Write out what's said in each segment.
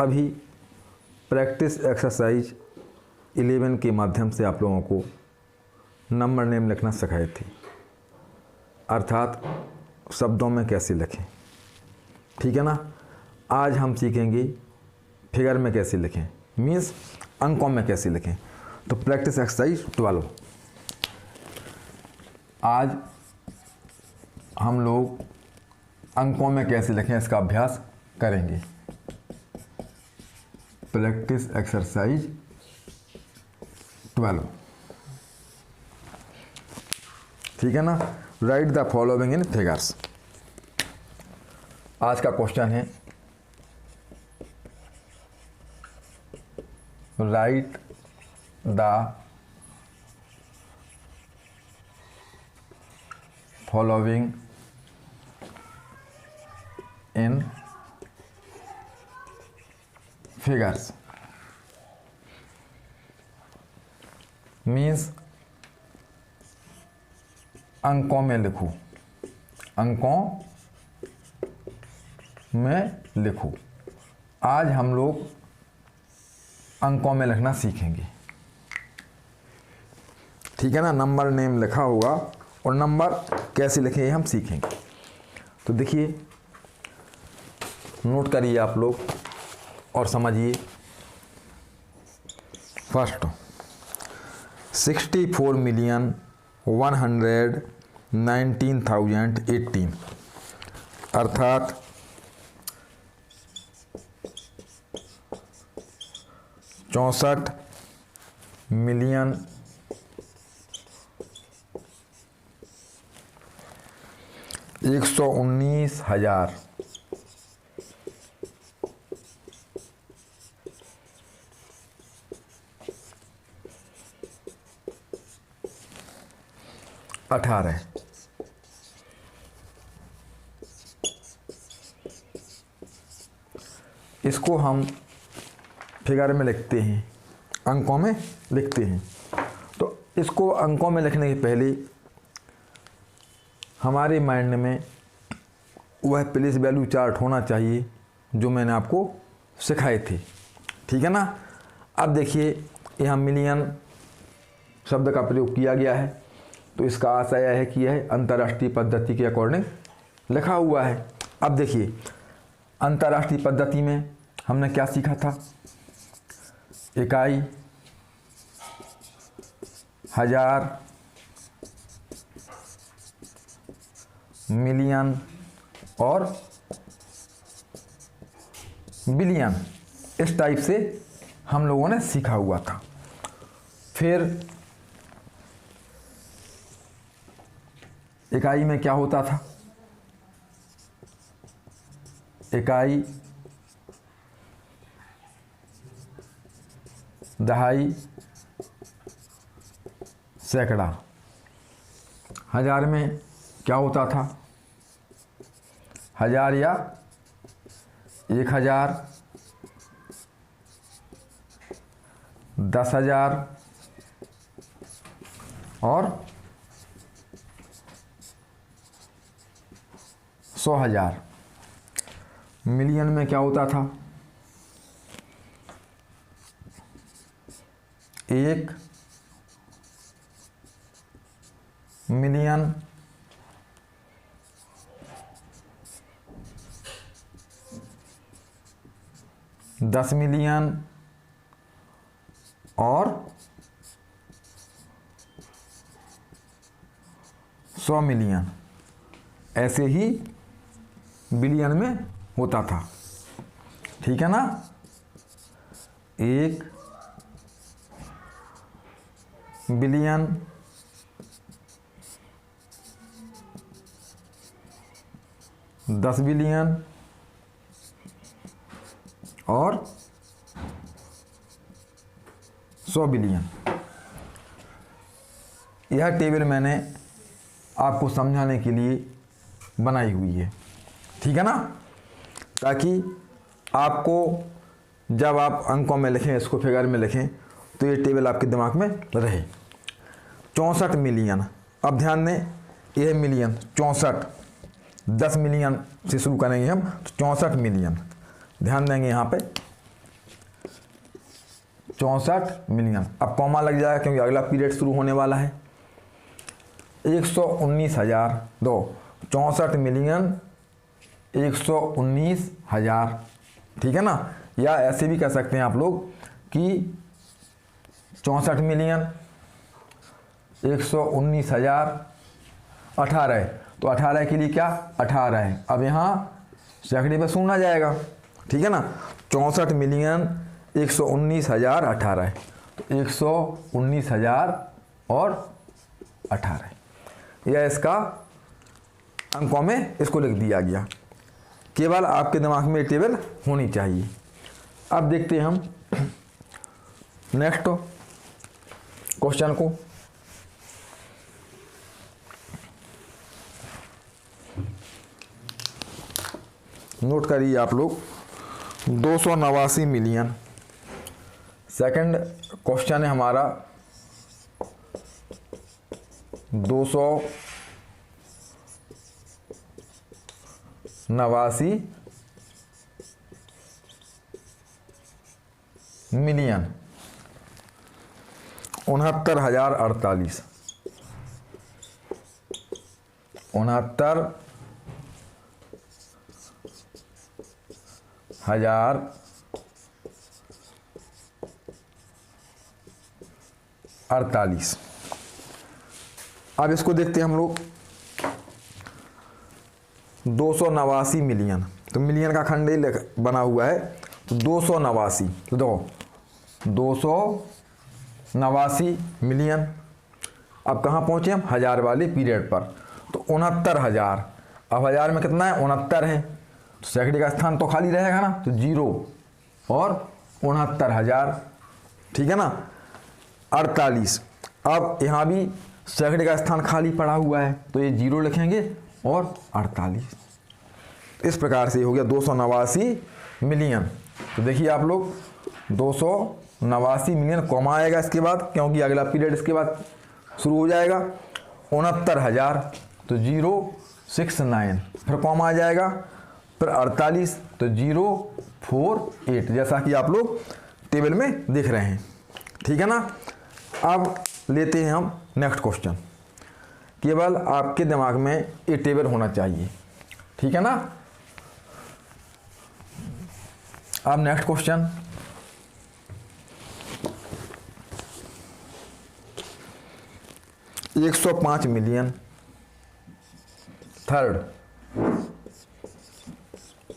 सभी practice exercise 11 के माध्यम से आप लोगों को नंबर नेम लिखना सिखाए थे, अर्थात शब्दों में कैसे लिखें। ठीक है ना। आज हम सीखेंगे फिगर में कैसे लिखें, मीन्स अंकों में कैसे लिखें। तो प्रैक्टिस एक्सरसाइज 12 आज हम लोग अंकों में कैसे लिखें इसका अभ्यास करेंगे। प्रैक्टिस एक्सरसाइज 12, ठीक है ना। Right the following in figures. आज का क्वेश्चन है right the following in figures, means अंकों में लिखो, अंकों में लिखो। आज हम लोग अंकों में लिखना सीखेंगे, ठीक है ना। नंबर नेम लिखा होगा और नंबर कैसे लिखें ये हम सीखेंगे। तो देखिए, नोट करिए आप लोग और समझिए। फर्स्ट 64,119,018 अर्थात 64,119,000 18। इसको हम फिगर में लिखते हैं, अंकों में लिखते हैं। तो इसको अंकों में लिखने के पहले हमारे माइंड में वह प्लेस वैल्यू चार्ट होना चाहिए जो मैंने आपको सिखाए थे, ठीक है ना। अब देखिए, यहाँ मिलियन शब्द का प्रयोग किया गया है, तो इसका आशय यह है कि यह अंतर्राष्ट्रीय पद्धति के अकॉर्डिंग लिखा हुआ है। अब देखिए, अंतर्राष्ट्रीय पद्धति में हमने क्या सीखा था? इकाई, हजार, मिलियन और बिलियन, इस टाइप से हम लोगों ने सीखा हुआ था। फिर इकाई में क्या होता था? इकाई, दहाई, सैकड़ा। हजार में क्या होता था? हजार या 1,000, 10,000 और 100,000। मिलियन में क्या होता था? 1 मिलियन, 10 मिलियन और 100 मिलियन। ऐसे ही बिलियन में होता था, ठीक है ना। 1 बिलियन, 10 बिलियन और 100 बिलियन। यह टेबल मैंने आपको समझाने के लिए बनाई हुई है, ठीक है ना, ताकि आपको जब आप अंकों में लिखें, इसको फिगर में लिखें, तो ये टेबल आपके दिमाग में रहे। 64 मिलियन, अब ध्यान दें, यह मिलियन 64, 10 मिलियन से शुरू करेंगे हम, तो 64 मिलियन। ध्यान देंगे यहाँ पे 64 मिलियन। अब कॉमा लग जाएगा क्योंकि अगला पीरियड शुरू होने वाला है। 119,000 दो 64 मिलियन 119,000, ठीक है ना। या ऐसे भी कह सकते हैं आप लोग कि 64 मिलियन 119,000 18, तो 18 के लिए क्या 18 है। अब यहाँ सैकड़े पे शून्य आ जाएगा, ठीक है ना। 64 मिलियन 119,000 18 है, तो 119,000 और 18, यह इसका अंकों में इसको लिख दिया गया। केवल आपके दिमाग में टेबल होनी चाहिए। अब देखते हैं हम नेक्स्ट क्वेश्चन को। नोट करिए आप लोग, 289 मिलियन। सेकंड क्वेश्चन है हमारा 289 मिलियन 69,048 69,048। अब इसको देखते हैं हम लोग 289 मिलियन, तो मिलियन का खंड बना हुआ है, तो 289, तो देखो 289 मिलियन। अब कहाँ पहुँचे हम, हज़ार वाले पीरियड पर, तो 69,000। अब हज़ार में कितना है 69 है, तो सैकड़े का स्थान तो खाली रहेगा ना, तो 0 और 69,000, ठीक है ना। 48, अब यहाँ भी सैकड़े का स्थान खाली पड़ा हुआ है, तो ये 0 लिखेंगे और 48। इस प्रकार से हो गया 289 मिलियन। तो देखिए आप लोग 289 मिलियन कॉमा आएगा इसके बाद, क्योंकि अगला पीरियड इसके बाद शुरू हो जाएगा। 69,000, तो 069, फिर कॉमा आ जाएगा, फिर 48, तो 048, जैसा कि आप लोग टेबल में देख रहे हैं, ठीक है ना। अब लेते हैं हम नेक्स्ट क्वेश्चन। केवल आपके दिमाग में ये टेबल होना चाहिए, ठीक है ना। अब next question, $105 million. Third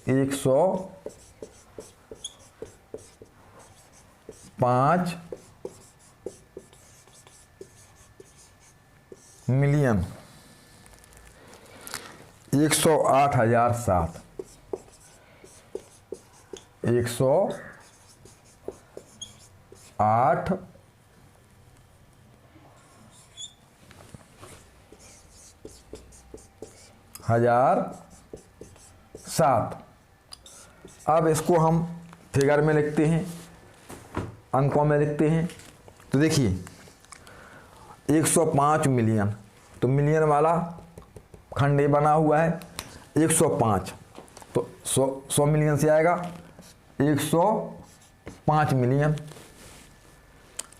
105 million 108,007 108,007। अब इसको हम फिगर में लिखते हैं, अंकों में लिखते हैं। तो देखिए 105 मिलियन, तो मिलियन वाला खंड ये बना हुआ है 105, तो 100 मिलियन से आएगा 105 मिलियन।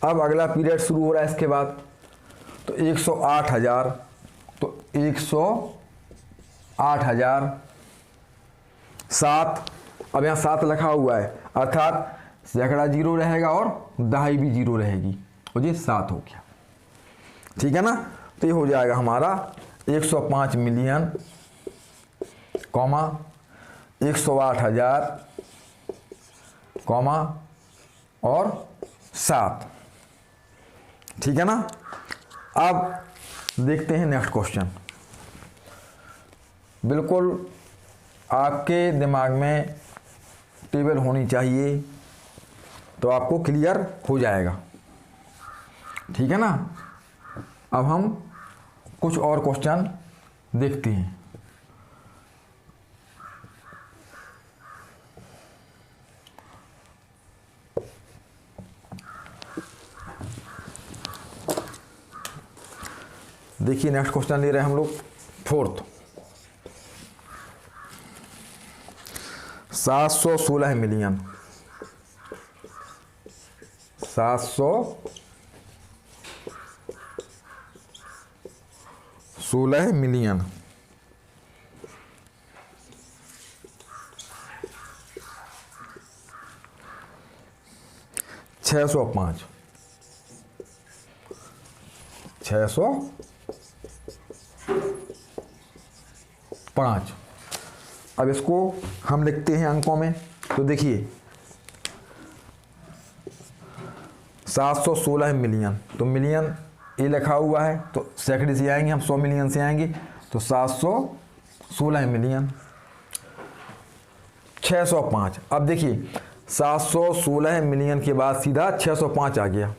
अब अगला पीरियड शुरू हो रहा है इसके बाद, तो 108,000, तो 108,007। अब यहाँ 7 लिखा हुआ है, अर्थात सैकड़ा 0 रहेगा और दहाई भी 0 रहेगी, और ये 7 हो गया, ठीक है ना। तो ये हो जाएगा हमारा 105 मिलियन कॉमा 108,000 कॉमा और 7, ठीक है ना। अब देखते हैं नेक्स्ट क्वेश्चन। बिल्कुल आपके दिमाग में टेबल होनी चाहिए, तो आपको क्लियर हो जाएगा, ठीक है ना। अब हम कुछ और क्वेश्चन देखते हैं। देखिए नेक्स्ट क्वेश्चन ले रहे हैं हम लोग, फोर्थ 716 मिलियन 716 मिलियन। 605 605। अब इसको हम लिखते हैं अंकों में। तो देखिए 716 मिलियन, तो मिलियन ये लिखा हुआ है तो सैकड़े से आएंगे हम, 100 मिलियन से आएंगे, तो 716 मिलियन। 605, अब देखिए 716 मिलियन के बाद सीधा 605 आ गया।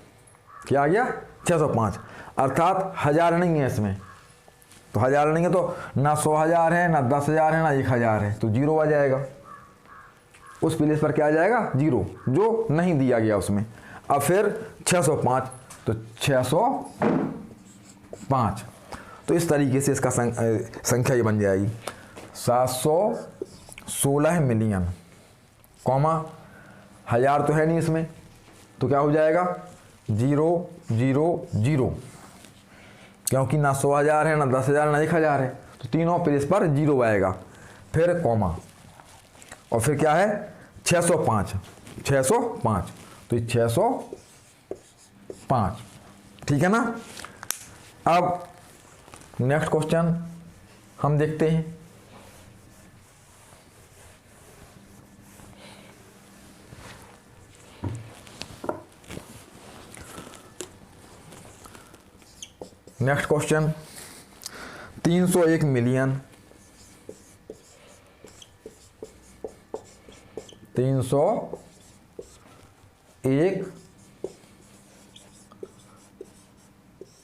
क्या आ गया? 605, अर्थात हज़ार नहीं है इसमें। तो हज़ार नहीं है तो ना 100,000 है, ना 10,000 है, ना 1,000 है, तो जीरो आ जाएगा। उस प्लेस पर क्या आ जाएगा? जीरो, जो नहीं दिया गया उसमें। अब फिर 605, तो 605, तो इस तरीके से इसका संख्या ये बन जाएगी 716 मिलियन, कॉमा हज़ार तो है नहीं इसमें, तो क्या हो जाएगा? 000, क्योंकि ना 100,000 है, ना 10,000, ना 1,000 है, तो तीनों प्लेस पर जीरो आएगा। फिर कॉमा, और फिर क्या है? 605, तो ये 605, ठीक है ना। अब नेक्स्ट क्वेश्चन हम देखते हैं। Next question 301 million 301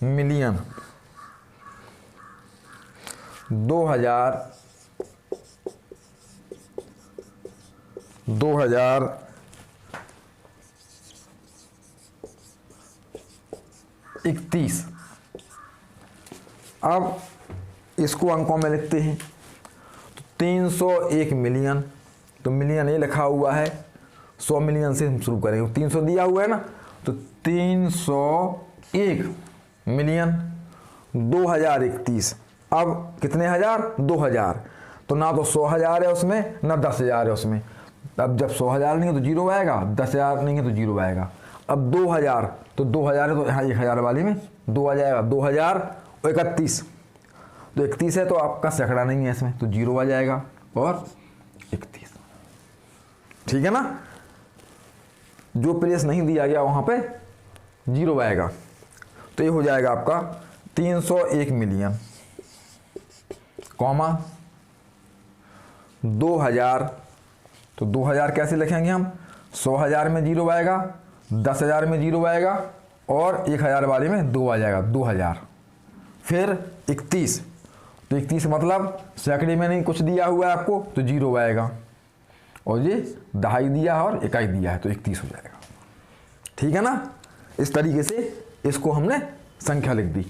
million 2031। अब इसको अंकों में लिखते हैं। तो 301 मिलियन, तो मिलियन ये लिखा हुआ है, 100 मिलियन से हम शुरू करेंगे। 300 दिया हुआ है ना, तो 301 मिलियन 2031। अब कितने हज़ार? 2000, तो ना तो 100,000 है उसमें, ना 10,000 है उसमें। अब जब 100,000 नहीं है तो जीरो आएगा, 10,000 नहीं है तो जीरो आएगा। अब 2000, तो 2000 है तो यहाँ 1,000 वाली में 2 आ जाएगा, 2031, तो 31 है तो आपका सैकड़ा नहीं है इसमें, तो जीरो आ जाएगा और 31, ठीक है ना। जो प्लेस नहीं दिया गया वहाँ पे जीरो आएगा। तो ये हो जाएगा आपका 301 मिलियन, कॉमा 2000, तो 2000 कैसे लिखेंगे हम? 100,000 में जीरो आएगा, 10,000 में जीरो आएगा, और 1,000 वाले में 2 आ जाएगा, 2000। फिर 31, तो 31 मतलब सैकड़े में नहीं कुछ दिया हुआ है आपको, तो जीरो आएगा, और ये दहाई दिया है और इकाई दिया है, तो 31 हो जाएगा, ठीक है ना। इस तरीके से इसको हमने संख्या लिख दी।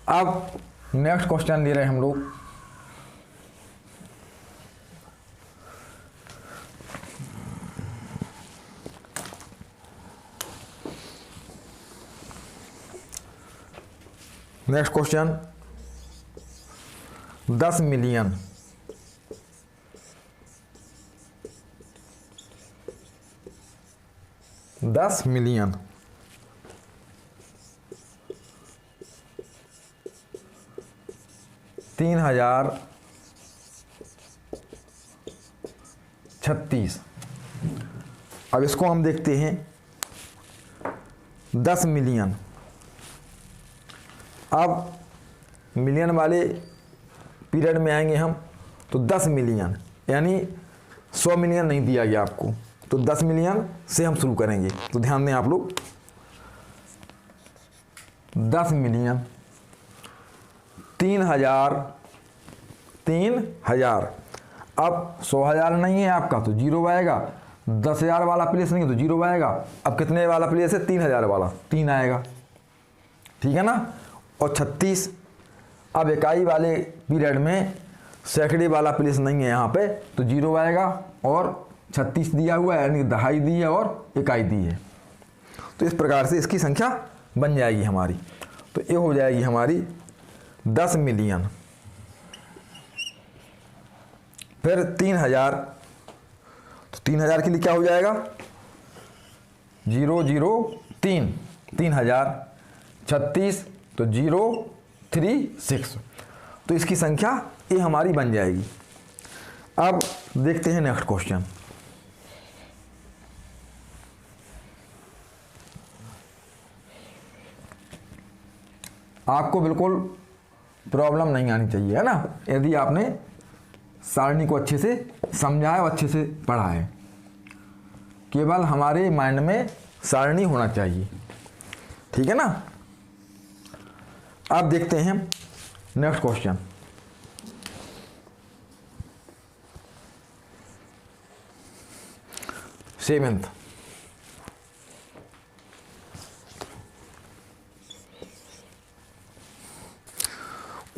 अब नेक्स्ट क्वेश्चन ले रहे हैं हम लोग। Next question 10 million 3,036। अब इसको हम देखते हैं 10 मिलियन। अब मिलियन वाले पीरियड में आएंगे हम, तो 10 मिलियन, यानी 100 मिलियन नहीं दिया गया आपको, तो 10 मिलियन से हम शुरू करेंगे। तो ध्यान दें आप लोग, 10 मिलियन 3,000। अब 100,000 नहीं है आपका, तो जीरो आएगा। 10,000 वाला प्लेस नहीं है तो जीरो आएगा। अब कितने वाला प्लेस है? 3,000 वाला, 3 आएगा, ठीक है ना। और 36, अब इकाई वाले पीरियड में सैकड़े वाला प्लेस नहीं है यहाँ पे, तो जीरो आएगा, और 36 दिया हुआ है, यानी दहाई दी है और इकाई दी है, तो इस प्रकार से इसकी संख्या बन जाएगी हमारी। तो ये हो जाएगी हमारी 10 मिलियन, फिर 3000, तो 3000 के लिए क्या हो जाएगा 003, 3036, तो 036, तो इसकी संख्या ये हमारी बन जाएगी। अब देखते हैं नेक्स्ट क्वेश्चन। आपको बिल्कुल प्रॉब्लम नहीं आनी चाहिए, है ना, यदि आपने सारणी को अच्छे से समझा है और अच्छे से पढ़ा है। केवल हमारे माइंड में सारणी होना चाहिए, ठीक है ना। अब देखते हैं next question. Seventh,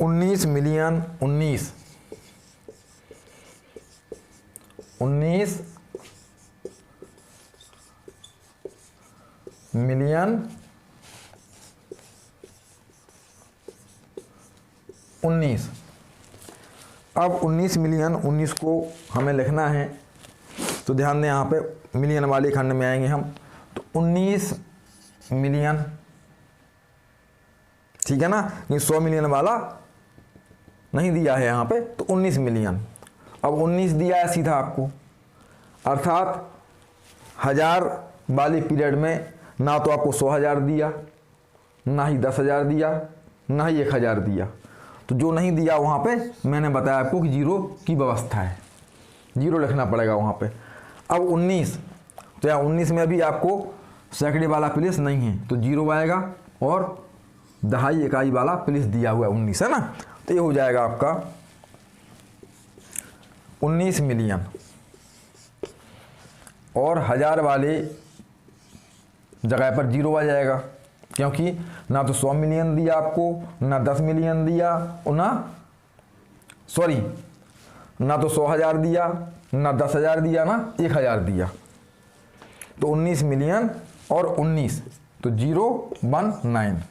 19 million 19 million 19। अब 19 मिलियन 19 को हमें लिखना है, तो ध्यान दें यहाँ पे मिलियन वाले खंड में आएंगे हम, तो 19 मिलियन, ठीक है ना, ये 100 मिलियन वाला नहीं दिया है यहाँ पे, तो 19 मिलियन। अब 19 दिया है सीधा आपको, अर्थात 1000 वाले पीरियड में ना तो आपको 100,000 दिया, ना ही 10,000 दिया, ना ही 1,000 दिया। तो जो नहीं दिया वहाँ पे मैंने बताया आपको कि 0 की व्यवस्था है, 0 लिखना पड़ेगा वहाँ पे। अब 19, तो यहाँ 19 में भी आपको सैकड़े वाला प्लेस नहीं है, तो 0 आएगा, और दहाई इकाई वाला प्लेस दिया हुआ है 19, है ना। तो ये हो जाएगा आपका 19 मिलियन, और 1000 वाले जगह पर 0 आ जाएगा, क्योंकि ना तो 100 मिलियन दिया आपको, ना 10 मिलियन दिया, और ना 100,000 दिया, ना 10,000 दिया, ना 1,000 दिया। तो 19 मिलियन और 19, तो 019,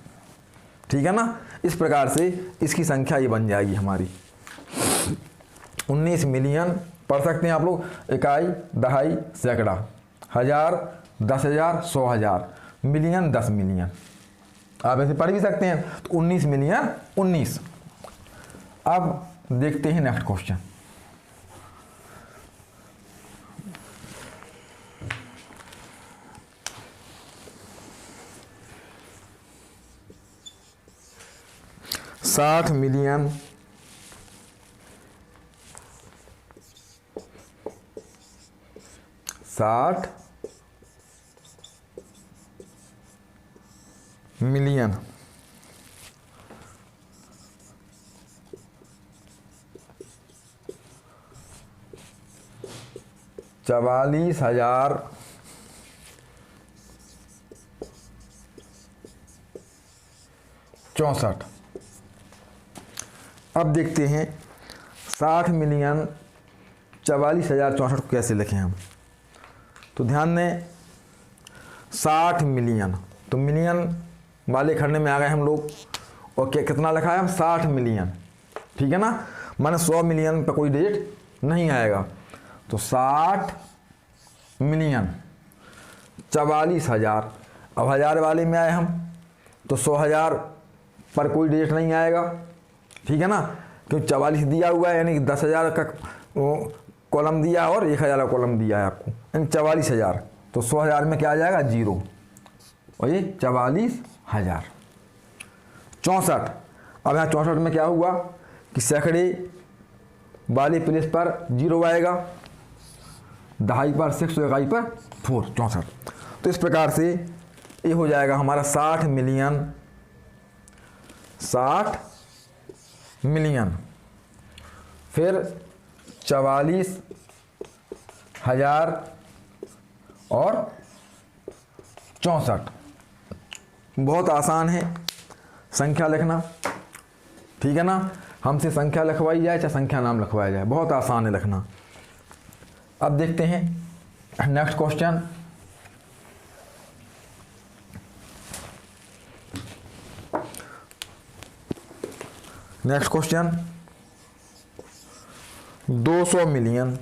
ठीक है ना। इस प्रकार से इसकी संख्या ये बन जाएगी हमारी 19 मिलियन। पढ़ सकते हैं आप लोग, इकाई, दहाई, सैकड़ा, 1000, 10,000, 100,000, मिलियन, 10 मिलियन, आप ऐसे पढ़ भी सकते हैं। तो 19 मिलियन 19। अब देखते हैं नेक्स्ट क्वेश्चन। $60 million 60 million 44,064। अब देखते हैं 60 मिलियन 44,064 को कैसे लिखें हम। तो ध्यान दें, 60 मिलियन, तो मिलियन वाले खंड में आ गए हम लोग, और क्या कितना लिखा है हम 60 मिलियन, ठीक है ना, माने 100 मिलियन पर कोई डेट नहीं आएगा। तो 60 मिलियन 44,000, अब 1000 वाले में आए हम, तो 100,000 पर कोई डेट नहीं आएगा, ठीक है ना, क्योंकि 44 दिया हुआ है, यानी कि 10,000 का कॉलम दिया और 1,000 का कॉलम दिया है आपको, यानी 44,000। तो 100,000 में क्या आ जाएगा 0, और ये 44,000। 64, अब यहाँ 64 में क्या हुआ कि सैकड़े वाले प्लेस पर 0 आएगा, दहाई पर 6, इकाई पर 4, 64। तो इस प्रकार से ये हो जाएगा हमारा 60 मिलियन 60 मिलियन, फिर 44,000 और 64। बहुत आसान है संख्या लिखना, ठीक है ना, हमसे संख्या लिखवाई जाए चाहे संख्या नाम लिखवाया जाए, बहुत आसान है लिखना। अब देखते हैं next question. Next question 200 million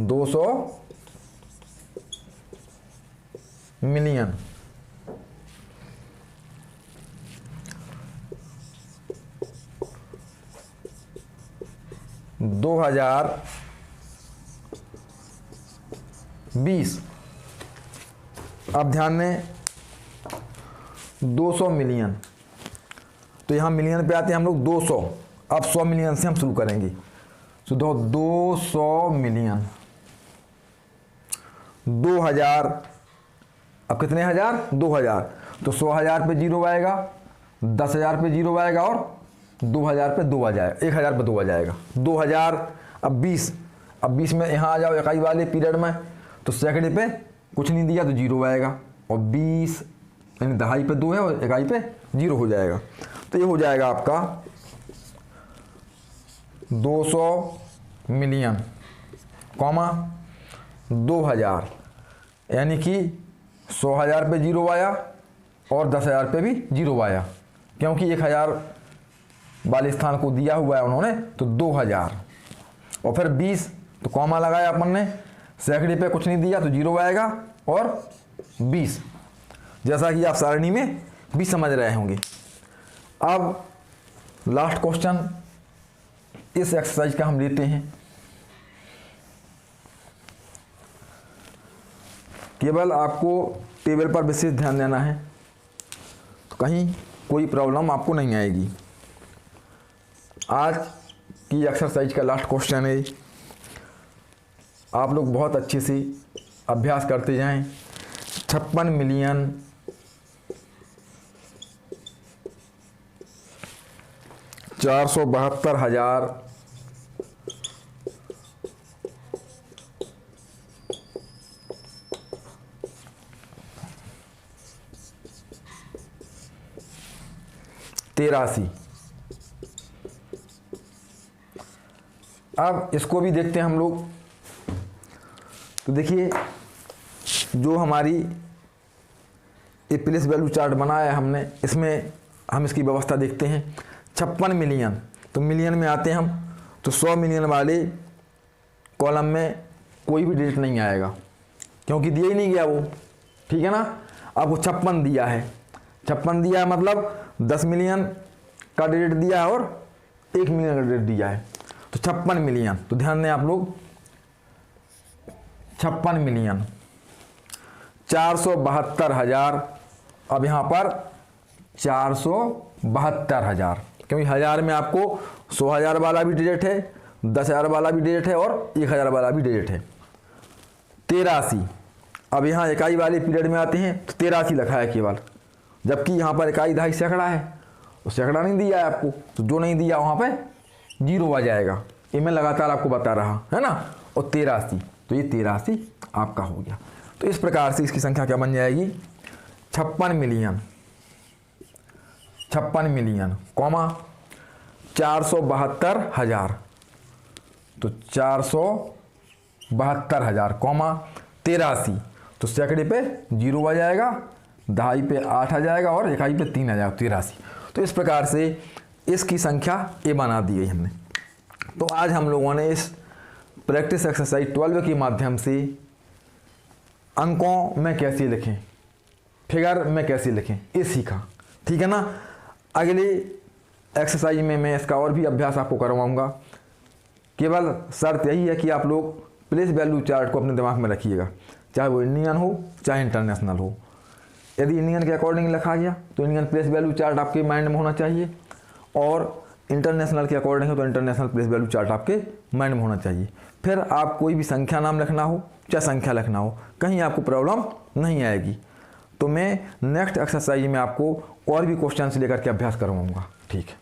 200 million 2020। अब ध्यान दें 200 मिलियन, तो यहाँ मिलियन पे आते हैं हम लोग 200। अब 100 मिलियन से हम शुरू करेंगे। तो 200 मिलियन 2000, अब कितने हज़ार? 2000। तो 100,000 पे जीरो आएगा, 10,000 पे जीरो आएगा और 2000 पे 2 आ जाएगा, 1000 पे 2 आ जाएगा। 2000। अब 20, अब 20 में यहाँ आ जाओ इकाई वाले पीरियड में, तो सैकड़े पे कुछ नहीं दिया तो जीरो आएगा, और 20 यानी दहाई पे 2 है और इकाई पे जीरो हो जाएगा। तो ये हो जाएगा आपका 200 मिलियन कॉमा 2000, यानी कि 100,000 पे जीरो आया और 10,000 पे भी जीरो आया, क्योंकि 1000 वाले स्थान को दिया हुआ है उन्होंने, तो 2000। और फिर 20, तो कॉमा लगाया अपन ने, सैकड़े पे कुछ नहीं दिया तो जीरो आएगा और 20, जैसा कि आप सारणी में भी समझ रहे होंगे। अब लास्ट क्वेश्चन इस एक्सरसाइज का हम लेते हैं। केवल आपको टेबल पर विशेष ध्यान देना है, तो कहीं कोई प्रॉब्लम आपको नहीं आएगी। आज की एक्सरसाइज का लास्ट क्वेश्चन है, आप लोग बहुत अच्छे से अभ्यास करते जाएं। 56 मिलियन 472,000 83। अब इसको भी देखते हैं हम लोग। तो देखिए, जो हमारी ये प्लेस वैल्यू चार्ट बनाया है हमने, इसमें हम इसकी व्यवस्था देखते हैं। 56 मिलियन, तो मिलियन में आते हैं हम, तो 100 मिलियन वाले कॉलम में कोई भी डिजिट नहीं आएगा, क्योंकि दिया ही नहीं गया वो, ठीक है ना। आपको 56 दिया है, 56 दिया है मतलब 10 मिलियन का डिजिट दिया है और 1 मिलियन का डिजिट दिया है, तो 56 मिलियन। तो ध्यान दें आप लोग, 56 मिलियन 472,000। अब यहाँ पर 472,000, क्योंकि 1000 में आपको 100,000 वाला भी डिजिट है, 10,000 वाला भी डिजिट है और 1000 वाला भी डिजिट है। 83। अब यहाँ इकाई वाले पीरियड में आते हैं, तो 83 लिखा है केवल, जबकि यहाँ पर इकाई दहाई सैकड़ा है, तो सैकड़ा नहीं दिया है आपको, तो जो नहीं दिया वहाँ पे जीरो आ जाएगा। ये मैं लगातार आपको बता रहा है ना। और 83, तो ये 83 आपका हो गया। तो इस प्रकार से इसकी संख्या क्या बन जाएगी? 56 मिलियन 56 मिलियन कॉमा 472,000, तो 472,000 कॉमा 83, तो सैकड़े पे जीरो आ जाएगा, दहाई पे 8 आ जाएगा और इकाई पे 3 आ जाएगा, 83। तो इस प्रकार से इसकी संख्या ए बना दी गई हमने। तो आज हम लोगों ने इस प्रैक्टिस एक्सरसाइज 12 के माध्यम से अंकों में कैसे लिखें, फिगर में कैसे लिखें, ये सीखा, ठीक है ना। अगले एक्सरसाइज में मैं इसका और भी अभ्यास आपको करवाऊंगा। केवल शर्त यही है कि आप लोग प्लेस वैल्यू चार्ट को अपने दिमाग में रखिएगा, चाहे वो इंडियन हो चाहे इंटरनेशनल हो। यदि इंडियन के अकॉर्डिंग लिखा गया तो इंडियन प्लेस वैल्यू चार्ट आपके माइंड में होना चाहिए, और इंटरनेशनल के अकॉर्डिंग हो तो इंटरनेशनल प्लेस वैल्यू चार्ट आपके माइंड में होना चाहिए। फिर आप कोई भी संख्या नाम लिखना हो चाहे संख्या लिखना हो, कहीं आपको प्रॉब्लम नहीं आएगी। तो मैं नेक्स्ट एक्सरसाइज में आपको और भी क्वेश्चन लेकर के अभ्यास करवाऊँगा, ठीक है।